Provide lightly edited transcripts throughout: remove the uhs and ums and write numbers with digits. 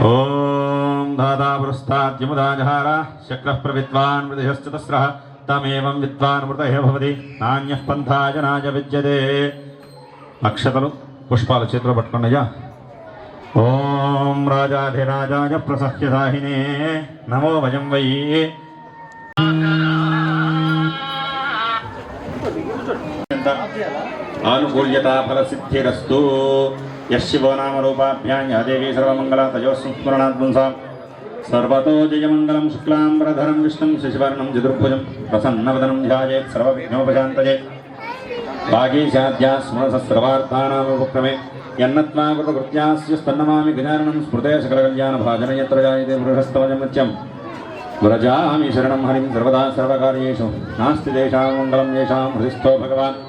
ओम धातापुरस्ताद्यमुदाजहार शक्रः प्रविद्वान् मृदयश्चतस्रः तमेवं विद्वान् मृतः भवति नान्यः पंथाय नाय विद्यते अक्षतलु पुष्पालु చేతిలో పట్టుకోండియా ओम राजाधिराजाय प्रसह्यदाहिने नमो वयं वै आनुकूल्यता फलसिद्धिरस्तु यशिवो नाम रूपाभ्यां या देवी सर्वमंगला तयोस्मरणात् पुंसां सर्वतो जयमंगलं शुक्लांबरधरं विष्णुं शशिवर्णं चतुर्भुजं प्रसन्नवदनं ध्यायेत् सर्वविघ्नोपशान्तये भागीशाद्या स्मरसस्रवार्तानामुपक्रमे यन्नत्वा कृतकृत्यास्य स्तन्नमामि गजाननं स्मृते सकलकल्याणभाजनं यत्र जायते पुरुषस्तवजं नित्यं व्रजामि शरणं हरिं सर्वदा सर्वकार्येषु नास्ति तेषां मङ्गलं येषां हृदिस्थो भगवान्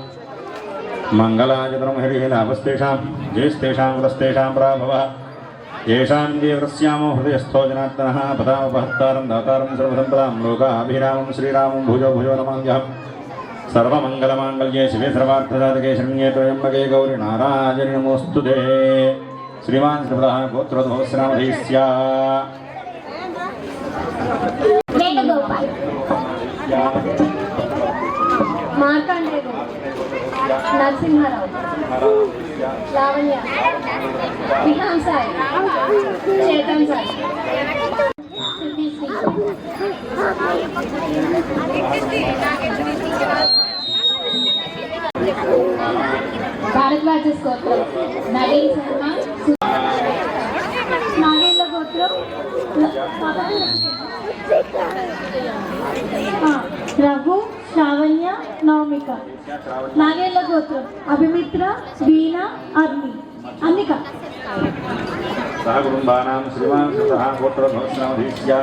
मंगलायतनं हरिः लाभस्तेषां जयस्तेषां वदस्तेषां प्राभवः येषां देवरस्यामो हृदयस्थो जनार्दनः पदामपहत्तारं दातारं सर्वसम्पदां लोकाभिरामं श्रीरामं भुजो भुजो नमाम्यहम् सर्वमङ्गलमाङ्गल्ये शिवे सर्वार्थसाधके शरण्ये त्र्यम्बके गौरि नारायणि नमोऽस्तुते श्रीमान् श्रीपदः गोत्रोद्भवस्य नामधेयस्य नरसिंहराव लावण्य विहान साई चेतन साई भारद्वाज गोत्र नवीन शर्मा नागेंद्र गोत्र रघु श्रावण्य नवमिका नागेंद्र गोत्र अभिमित्र वीणा अर्मी अन्निका सह कुटुंबानां श्रीमान् सह गोत्रोद्भवस्नामधीस्य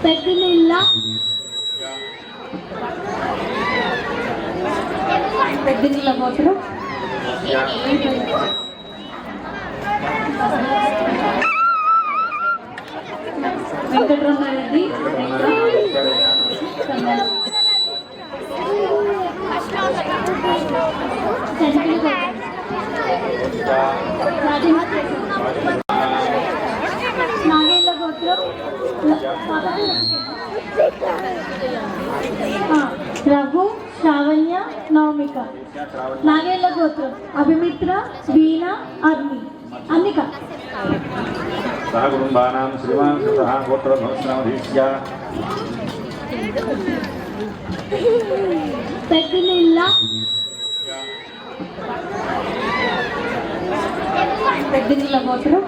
पेद्दिनिल्ला पेद्दिनिल्ला गोत्र వెంకటరమణరెడ్డి నాగేంద్ర గోత్రం రఘు శ్రావణ్య నవమిక నాగేంద్ర గోత్రం అభిమిత్ర వీణా అర్మి अन्निका सह कुटुंबानां श्रीमान् सह गोत्रोद्भवस्नामधीस्य पेद्दिनिल्ला पेद्दिनिल्ला गोत्రం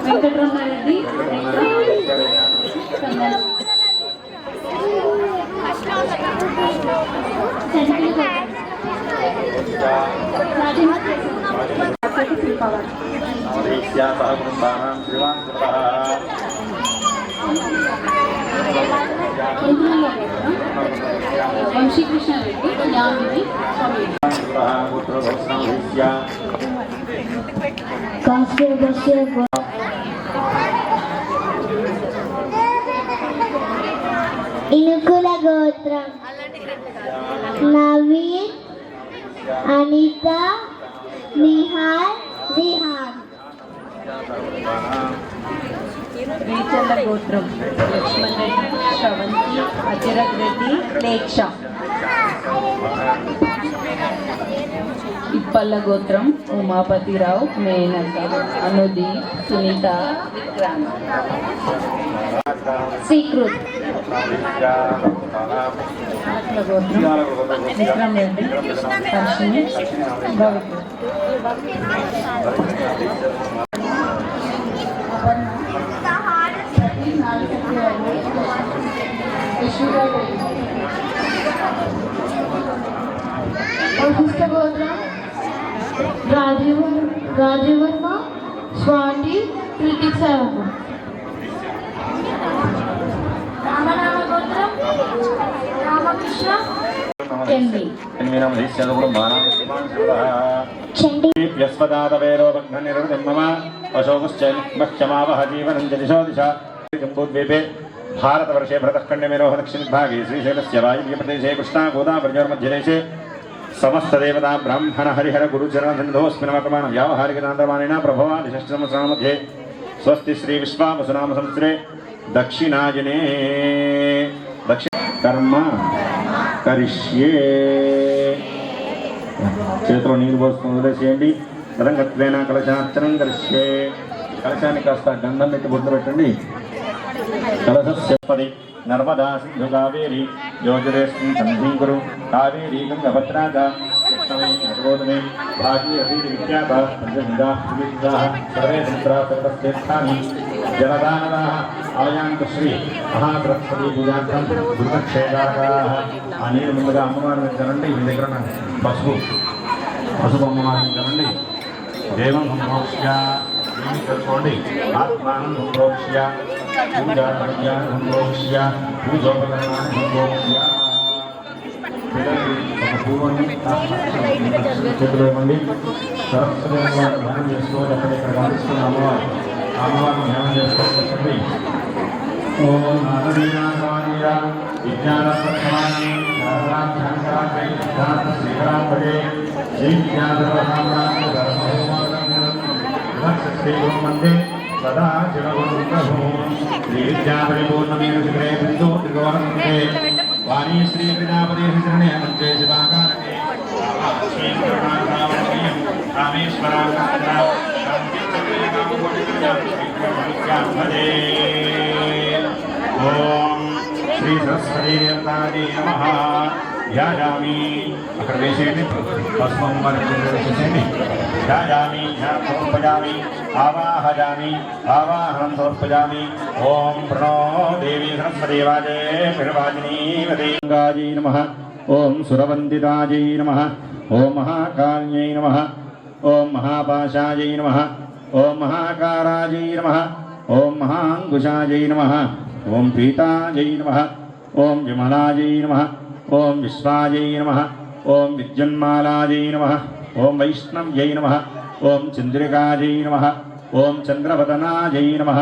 వెంకటరమణరెడ్డి వంశీకృష్ణారెడ్డి యామిని ఇనుకుల గోత్రం నవీన్ అనిత నిహాల్ రిహాన్ రీచల్ల గోత్రం లక్ష్మణ్ రెడ్డి శ్రవంతి అజరత్ రెడ్డి లేక్ష ఇప్పల్ల గోత్రం ఉమాపతిరావు మేనక అనుదీప్ సునీత విక్రాంత్ శ్రీకృత్ గోత్రం విక్రమ్ రెడ్డి దర్శిని భవికు గోత్రం రాజీవర్మ స్వాతి కృతిక్ సేవకు రామనామ గోత్రం अन्मीनं धैस्यदुगुणं मानां श्रीमान् शिवः చండి यस्वदातवेरो भग्ननिर्वृतिं मम अशोकश्चैमह्यमावह जीवनं च दिशो दिशा जम्बूद्वीपे भारतवर्षे भरतखण्डमेरोह दक्षिणभागे श्रीशैलस्य वायव्यप्रदेशे कृष्णागोदावरीयोर्मध्यदेशे समस्तदेवता ब्राह्मण हरिहर गुरुचरणसन्निधोऽस्मिन् वर्तमानं व्यावहारिकतान्द्रमाणेन प्रभवादिषष्टसंवत्सरामध्ये स्वस्ति श्री विश्वावसुनाम संवत्सरे दक्षिणायने कर्म करिष्ये చేతిలో నీరు పోసుకుని వదిలేసేయండి రంగత్వేన కలశార్చనం కరిష్యే కలశాన్ని కాస్త గంధం పెట్టి బొట్టు పెట్టండి కలశస్యపది నర్మదా సింధు కావేరి యోజరేస్మిన్ సంధీకురు కావేరీ గంగభద్రాజ కృష్ణమే నగోదమే భాగీరథీ విఖ్యాత పంచగంగాః సర్వే సముద్రా సర్వస్థేష్టాని జలదానదాః ఆలయాంతు శ్రీ మహాసరస్వతీ పూజార్థం దుర్గక్షేదాకారాः ఆ నీరు ముందుగా అమ్మవారిని చరండి మీ దగ్గర ఉన్న పసుపు అమ్మవారిని చరండి దేవం సంప్రోక్ష్య దీన్ని కలుసుకోండి ఆత్మానం సంప్రోక్ష్య పూజా ద్రవ్యాన్ని సంప్రోక్ష్య పూజోపకరణాన్ని సంప్రోక్ష్య చేతులు ఇవ్వండి సరస్వతి అమ్మవారిని ధ్యానం చేసుకోవాలి అక్కడిక్కడ కనిపిస్తున్న అమ్మవారు అమ్మవారిని ధ్యానం చేసుకోవాలి ఓం నాగవీరాయ విజ్ఞానస్వచ్ఛమాని శ్రీకరాంబరే శ్రీ విజ్ఞానశ్రీగుం వందే సదా శివగురు శ్రీ విద్యాపరిపూర్ణమేవ శిఖరే బిందు త్రికోణే వాణీ శ్రీ ప్రజాపతి శరణే మంత్రే శివాకారకే ఓం శ్రీ సరస్వతీ దేవతాజీ నమః ధ్యాయామి అక్కడ వేసేయండి పసుపం వేసేయండి ధ్యాయామి ధ్యానం సమర్పయామి ఆవాహయామి ఆవాహనం సమర్పయామి ఓం ప్రణో దేవి సరస్వతీ వాజే పిరవాజినీవతే గంగాజీ నమః ఓం సురవందితాజై నమః ఓం మహాకాళ్యై నమః ఓం మహాపాశాయై నమః ఓం మహాకారాజై నమః ఓం మహాంకుశాజై నమః ఓం పీతాజై నమః ఓం విమలాజై నమః ఓం విశ్వాజై నమః ఓం విద్యున్మాలాజై నమః ఓం వైష్ణవ్యై నమః ఓం చంద్రికాజై నమః ఓం చంద్రవదనాజై నమః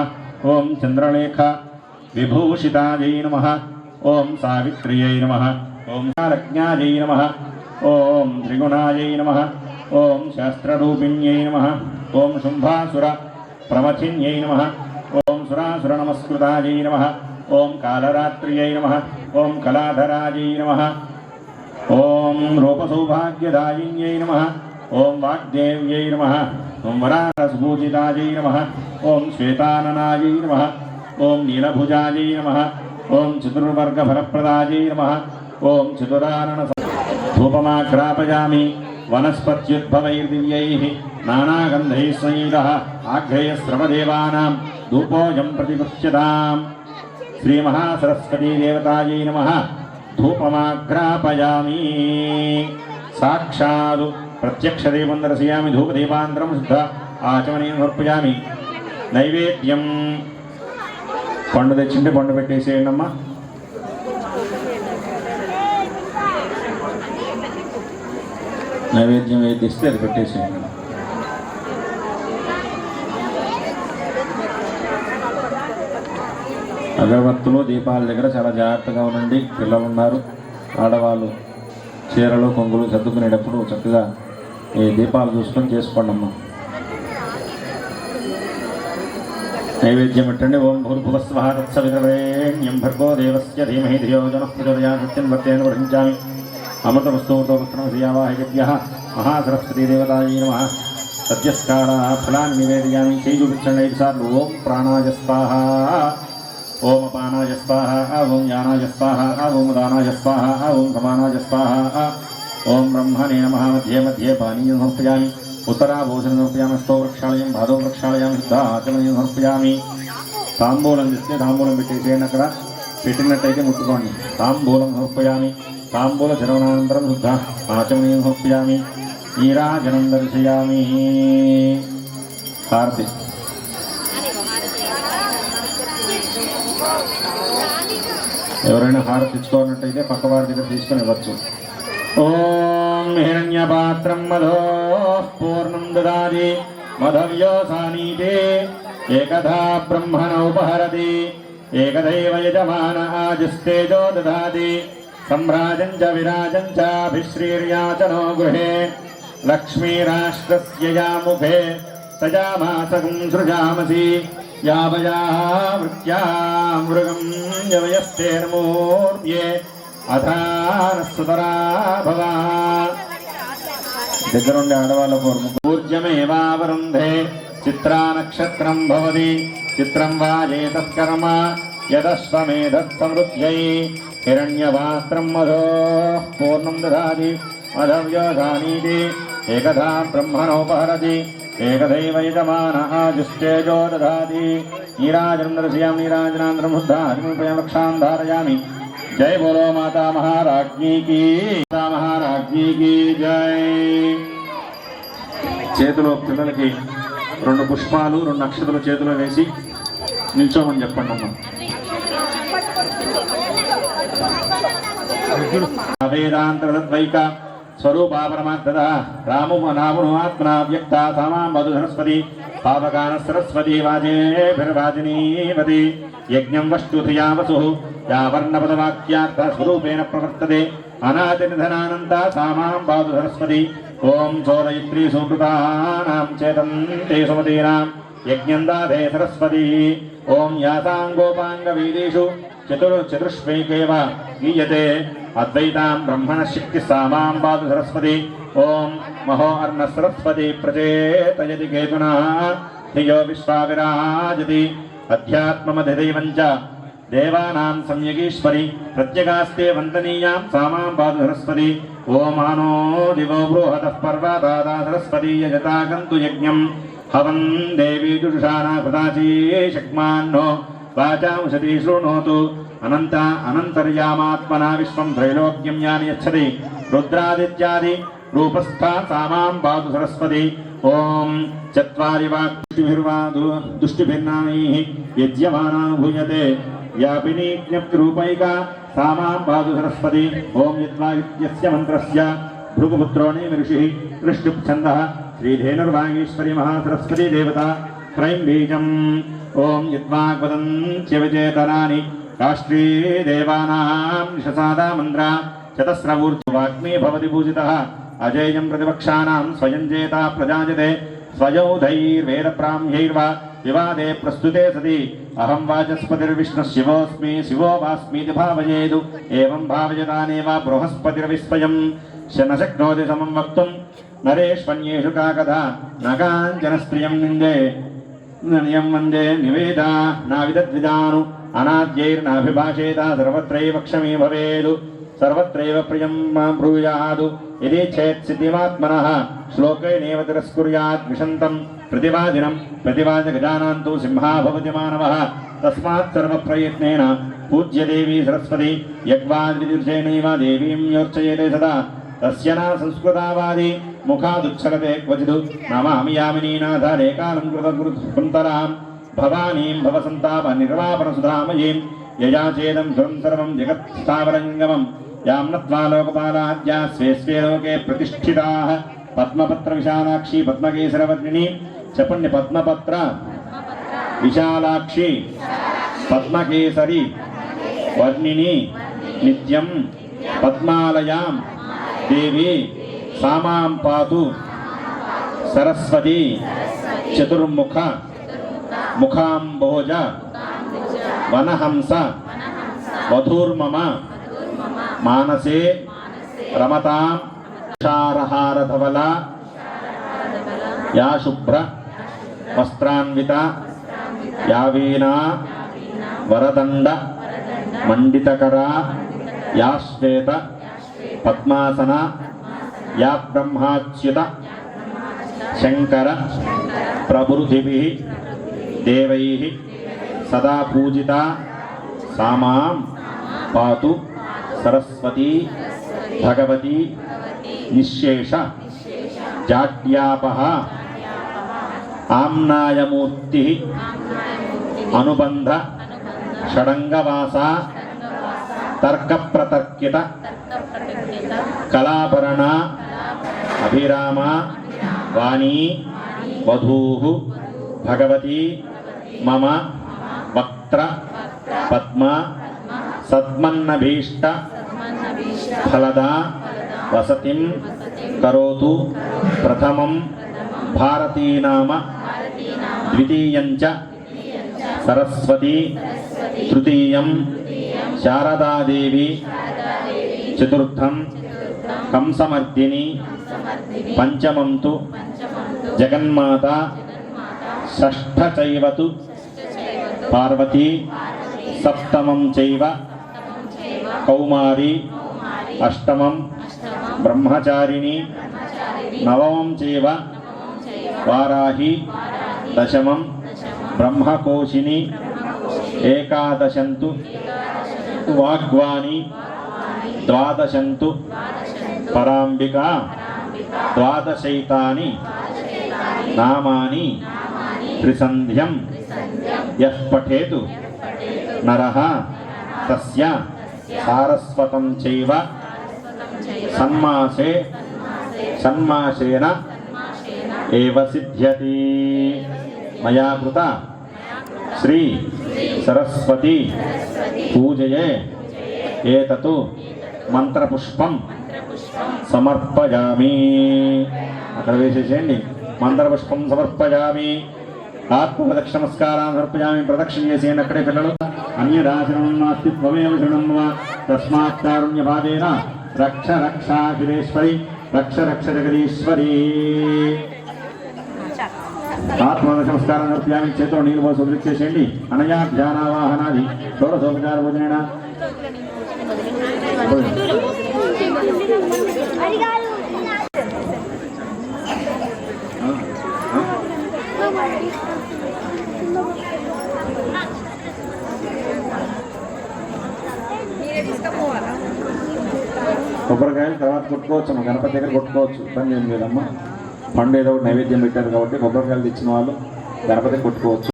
ఓం చంద్రలేఖ విభూషితాజై నమః ఓం సావిత్ర్యై నమః ఓం శాలజ్ఞాజై నమః ఓం త్రిగుణాజై నమః ఓం శాస్త్రరూపిణ్యై నమః ఓం శుంభాసుర ప్రమథిన్యై నమః ఓం సురాసుర నమస్కృతాజై నమః ఓం కాళరాత్ర్యై నమః ఓం కళాధరాజై నమః ఓం రూపసౌభాగ్యదాయిన్యై నమః ఓం వాగ్దేవ్యై నమః ఓం వరారసభూజితాజై నమః ఓం శ్వేతాననాజై నమః ఓం నీలభుజాజై నమః ఓం చతుర్వర్గఫలప్రదాజై నమః ఓం చతురానన ధూపమాఘ్రాపయామి వనస్పత్యుద్భవైర్దివ్యైః నానాగంధైः సంయుతः ఆఘ్రేయస్రవదేవానాం ధూపోऽयं प्रतिगृह्यताम् श्रीमहासरस्वतीदेवतायै नमः धूपमाघ्रापयामि साक्षात् प्रत्यक्षदीपं दर्शयामि धूपदीपान्तरं शुद्ध आचमनीयं समर्पयामि नैवेद्यं पंडु తెచ్చింటే పండు పెట్టేసేయండి అమ్మా నైవేద్యం ఏది ఇస్తే అది పెట్టేసేయండి అగరబత్తులు దీపాల దగ్గర చాలా జాగ్రత్తగా ఉండండి పిల్లలు ఉన్నారు ఆడవాళ్ళు చీరలు కొంగులు సర్దుకునేటప్పుడు చక్కగా ఈ దీపాలు చూసుకొని చేసుకోండి అమ్మా నైవేద్యం పెట్టండి ఓం భూర్భువస్వః తత్సవితుర్వరేణ్యం భర్గో దేవస్య ధీమహి ధియో జనః ప్రచోదయాత్ సత్యం వర్తేన వహించామి అమృతమస్తోతో పుత్రమసియావాహయజ్ఞః మహాసరస్వతీదేవతాయై నమః సత్యస్కారా ఫలాన్ని నివేదయామి చేయి చూపించండి 5 సార్లు ఓం ప్రాణాయ స్వాహా ఓం అపానాయ స్వాహా ఓం యానాయ స్వాహా ఓం ఉదానాయ స్వాహా ఓం సమానాయ స్వాహా ఓం బ్రహ్మణే నమః మధ్యే మధ్యే పానీయం సమర్పయామి उत्तराभूषण समर्पयामि स्तो वृक्षालयं भादो वृक्षालयं शुद्ध आचमनीయం సమర్పయామి తాంబూలం ఇస్తే తాంబూలం పెట్టేసేయండి అక్కడ పెట్టినట్టయితే ముట్టుకోండి తాంబూలం సమర్పయామి తాంబూల చరవణానంతరం శుద్ధ ఆచమనీయం సమర్పయామి నీరాజనం దర్శయామి హారతి ఎవరైనా హారతి ఇచ్చుకోవాలంటైతే పక్కవారి దగ్గర తీసుకొని ఇవ్వచ్చు ఓం हिरण्यपात्रं मधोः पूर्णं ददाति मधव्योसानीते एकधा ब्रह्मणोपहरति एकदैव यजमान आजिस्तेजो ददाति सम्राजं च विराजं चाभिश्रीर्याचनो गृहे लक्ष्मीराष्ट्रस्य या मुखे सजामासगुं सृजामसि यावया मृगं यवयस्तेर्मूर्ध्ये अथानस्तरा भवा దగ్గరుండి ఆడవాళ్ళ పూర్జమేవావరుంధే చిత్రా నక్షత్రం భవతి చిత్రం వాజేతత్కర్మ యదశ్వమేధత్సమృద్ధ్యై హిరణ్యపాత్రం మధో పూర్ణం దదాతి మధవ్యోధానీతి ఏకదా బ్రహ్మణోపహరతి ఏకదైవ యజమాన ఆజుస్తేజో దదాతి నీరాజనం దర్శయామి నీరాజనాంతరం బుద్ధాదిముపయం రక్షాం ధారయామి जय बोलो माता महाराज्ञी की जय చేతిలో పిల్లలకి 2 పుష్పాలు 2 నక్షత్రాలు చేతిలో వేసి నిల్చోమని చెప్పండి అమ్మ. వేదాంతరద్వైక స్వరూపాపరమాత్మద రాము నామును ఆత్మనా వ్యక్త సామాం వధు సరస్వతి పావకాన సరస్వతి వాజేభిర్వాజినీవతి యజ్ఞం వష్టుధియా వసుః या वर्णपदवाक्यार्थ स्वरूपेण प्रवर्तते अनादिनिधनानन्ता सामां पातु सरस्वती ओम चोरयित्री सुकृतानां चेतन्ते सुमतीनां यज्ञं दाधे सरस्वती ओम यासाङ्गोपाङ्गवीदेषु चतुष्वैकेव गीयते अद्वैतां ब्रह्मणशक्तिः सामां पातु सरस्वती ओम महो अर्न सरस्वती प्रचेतयति केतुना धियो विश्वाविराजति अध्यात्ममधिदैवं च देवानां सम्यगीश्वरी प्रत्यगास्ते वन्दनीयां सामां पातु सरस्वती ओमानो दिवो बृहतः पर्वतादा सरस्वती यजतागन्तु यज्ञं हवं देवी जुषाणा कृताची शक्मान्नो वाचांसति शृणोतु अनन्तर्यामात्मना विश्वं त्रैलोक्यं यानि यच्छति रुद्रादित्यादि रूपस्था सामां पातु सरस्वती ओम चत्वारि वाक्भिर्वा दुष्टिभिन्नानैः यज्यमाना भूयते व्यापिनी ज्ञप्तिरूपैका सामां पातु सरस्वती ओम यद्वागित्यस्य मन्त्रस्य भृगुपुत्रो ऋषिः दृष्टिच्छन्दः श्रीधेनुर्वागीश्वरी महासरस्वती देवता क्रैं बीजम् ओम यद्वाग्वदन्त्यविचेतनानि काष्ट्री देवानां निशसादा मन्त्रा चतस्रवूर्ध्वाग्मी भवति पूजितः अजेयं प्रतिपक्षाणां स्वयं जेता प्रजायते स्वयौधैर्वेदप्राह्यैर्वा विवादे प्रस्तुते सति अहं वाचस्पतिर्विष्णुः शिवोऽस्मि शिवो वास्मीति भावयेदु एवं भावयतानेव बृहस्पतिर्विस्वयं न शक्नोति समं वक्तुं नरेष्वन्येषु काकथा न काञ्चन स्त्रियं निन्दे नियं वन्दे निवेदा नाविदद्विजानु अनाद्यैर्नाभिभाषेत सर्वत्रैव क्षमी भवेदु सर्वत्रैव प्रियं ब्रूयादु यदि चेत् सिद्धिमात्मनः श्लोकेनैव तिरस्कुर्यात् विशन्तं प्रतिवादिनं प्रतिवादगजानान्तु सिंहा भवति मानवः तस्मात् सर्वप्रयत्नेन पूज्य देवी सरस्वती यज्ञाद्विदुर्जयनैव देवीं योर्चयेते सदा तस्य न संस्कृतावादी मुखादुच्छलते क्वचिदु नमामि यामिनीनाथारेकालं कृतकुन्तलां भवानीं भवसन्ताप निर्वापनसुधामयीं यया चेदं ध्रुवं सर्वं जगत्स्थावरङ्गमं यां नत्वा लोकपालाद्या स्वे स्वे लोके प्रतिष्ठिताः पद्मपत्र विशालाक्षी पद्मकेसरवर्णिनी चपण्य पद्मपत्र विशालाक्षी पद्मकेसरी वर्णिनी नित्यं पद्मालयां देवी सामां पातु सरस्वती चतुर्मुख मुखाम्बोज वनहंस वधूर्मम मानसे रमतां क्षारहारधवला या शुभ्र वस्त्रान्विता या वीणा वरदण्ड मण्डितकरा या श्वेत पद्मासना या ब्रह्माच्युत शंकर प्रभृतिभिः देवैः सदा पूजिता सामां पातु सरस्वती भगवती निःशेष जाड्यापः आम्नायमूर्तिः अनुबंध षडंगवासा तर्कप्रतर्कित कलाभरणा అభిరామ వాణీ వధూః భగవతి మమ వక్త్ర పద్మ సద్మన్నభీష్ట ఫలదా వసతిం కరోతు ప్రథమం భారతీనామ ద్వితీయం చ సరస్వతి తృతీయం శారదాదేవి చతుర్థం కంసమర్దిని పంచమం తు జగన్మాత షష్ఠ చైవతు పార్వతీ సప్తమం చైవ కౌమారి అష్టమం బ్రహ్మచారిణి నవమం చైవ వారాహి దశమం బ్రహ్మకోశిని ఏకాదశంతు వాగ్వాణి ద్వాదశంతు పరాంబికా ద్వాదశైతాని నామాని త్రిసంధ్యం యః పఠేతు నరః తస్య సారస్వతం చైవ షణ్మాసేన ఏవ సిద్ధ్యతి. మయా కృత శ్రీ సరస్వతి పూజయే ఏతతు మంత్రపుష్పం సమర్పయామి. అక్కడ వేసేసేయండి. మంత్రపుష్పం సమర్పయామి. ఆత్మప్రదక్షిణ నమస్కారాన్ని సమర్పయామి. ప్రదక్షిణ చేసేయండి అక్కడే పిల్లలు. అన్యదాశరణం నాస్తి త్వమేవ శరణం మమ తస్మాత్ కారుణ్యభావేన రక్ష రక్షాఖిలేశ్వరి రక్ష రక్ష జగదీశ్వరి. ఆత్మప్రదక్షిణ నమస్కారం సమర్పయామి. చేతిలో నీళ్ళు పోసి వదిలిచ్చేసేయండి. అనయా ధ్యానావాహనాది షోడశోపచార భోజనేన కొబ్బరికాయలు తర్వాత కొట్టుకోవచ్చు. గణపతి దగ్గర కొట్టుకోవచ్చు. ఇబ్బంది ఏం లేదమ్మా. పండు ఏదో ఒకటి నైవేద్యం పెట్టారు కాబట్టి కొబ్బరికాయలు తెచ్చిన వాళ్ళు గణపతి కొట్టుకోవచ్చు.